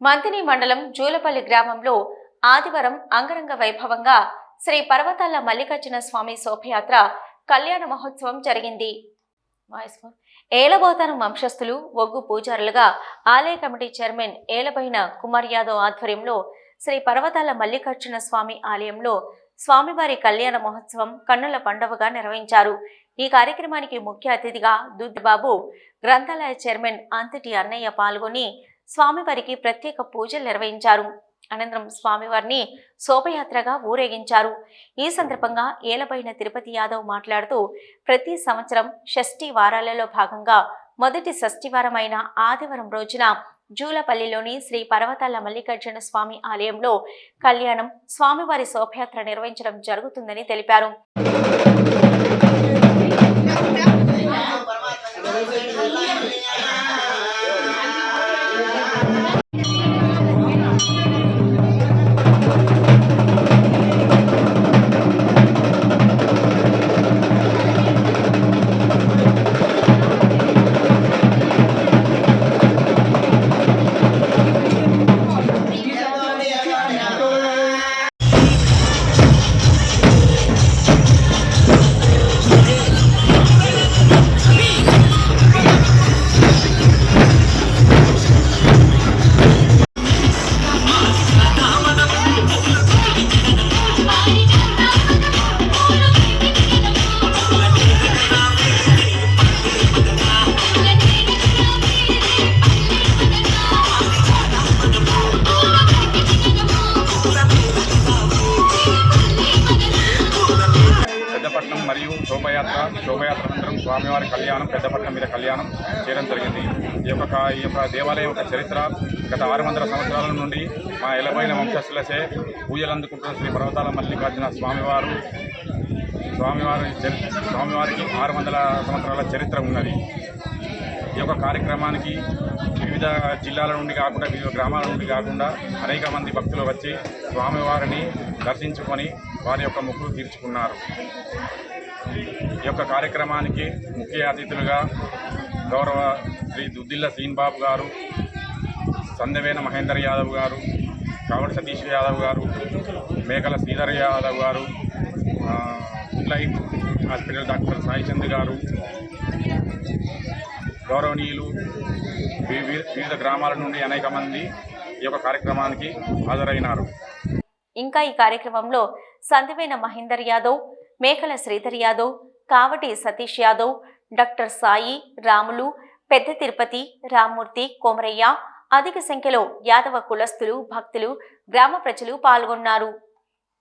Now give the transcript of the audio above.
మంతిని మండలం జూలపల్లి గ్రామంలో ఆదివారం అంగరంగ వైభవంగా శ్రీ పర్వతాల మల్లికార్జున స్వామి శోభయాత్ర కళ్యాణ మహోత్సవం జరిగింది. ఏలబోతారం వంశస్థులు ఒగ్గు పూజారులుగా ఆలయ కమిటీ చైర్మన్ ఏలబైన కుమార్ యాదవ్ ఆధ్వర్యంలో శ్రీ పర్వతాల మల్లికార్జున స్వామి ఆలయంలో స్వామివారి కళ్యాణ మహోత్సవం కన్నుల పండువగా నిర్వహించారు. ఈ కార్యక్రమానికి ముఖ్య అతిథిగా దుద్దుబాబు గ్రంథాలయ చైర్మన్ అంతటి అన్నయ్య పాల్గొని స్వామివారికి ప్రత్యేక పూజలు నిర్వహించారు. అనంతరం స్వామివారిని శోభయాత్రగా ఊరేగించారు. ఈ సందర్భంగా ఏలబైన తిరుపతి యాదవ్ మాట్లాడుతూ ప్రతి సంవత్సరం షష్ఠి వారాలలో భాగంగా మొదటి షష్ఠివారమైన ఆదివారం రోజున జూలపల్లిలోని శ్రీ పర్వతాల మల్లికార్జున స్వామి ఆలయంలో కళ్యాణం స్వామివారి శోభయాత్ర నిర్వహించడం జరుగుతుందని తెలిపారు. మరియు శోభయాత్ర అనంతరం స్వామివారి కళ్యాణం పెద్దపట్నం మీద కళ్యాణం చేయడం జరిగింది. ఈ యొక్క దేవాలయం యొక్క చరిత్ర గత 600 సంవత్సరాల నుండి మా ఎలబైన వంశస్థులచే పూజలు అందుకుంటున్న శ్రీ పర్వతాల మల్లికార్జున స్వామివారికి 600 సంవత్సరాల చరిత్ర ఉన్నది. ఈ యొక్క కార్యక్రమానికి వివిధ జిల్లాల నుండి కాకుండా వివిధ గ్రామాల నుండి కాకుండా అనేక మంది భక్తులు వచ్చి స్వామివారిని దర్శించుకొని వారి యొక్క మొక్కులు తీర్చుకున్నారు. ఈ యొక్క కార్యక్రమానికి ముఖ్య అతిథులుగా గౌరవ శ్రీ దుద్దిల్ల శ్రీనిబాబు గారు, సందవేన మహేందర్ యాదవ్ గారు, కావడి సతీష్ యాదవ్ గారు, మేకల శ్రీధర్ యాదవ్ గారు, లైఫ్ హాస్పిటల్ డాక్టర్ సాయిచంద్ గారు, గౌరవనీయులు వివిధ గ్రామాల నుండి అనేక మంది ఈ యొక్క కార్యక్రమానికి హాజరైనారు. ఇంకా ఈ కార్యక్రమంలో సందవేన మహేందర్ యాదవ్, మేకల శ్రీధర్ యాదవ్, కావటి సతీష్ యాదవ్, డాక్టర్ సాయి, రాములు, పెద్ద తిరుపతి, రామ్మూర్తి, కోమరయ్య, అధిక సంఖ్యలో యాదవ కులస్తులు, భక్తులు, గ్రామ ప్రజలు పాల్గొన్నారు.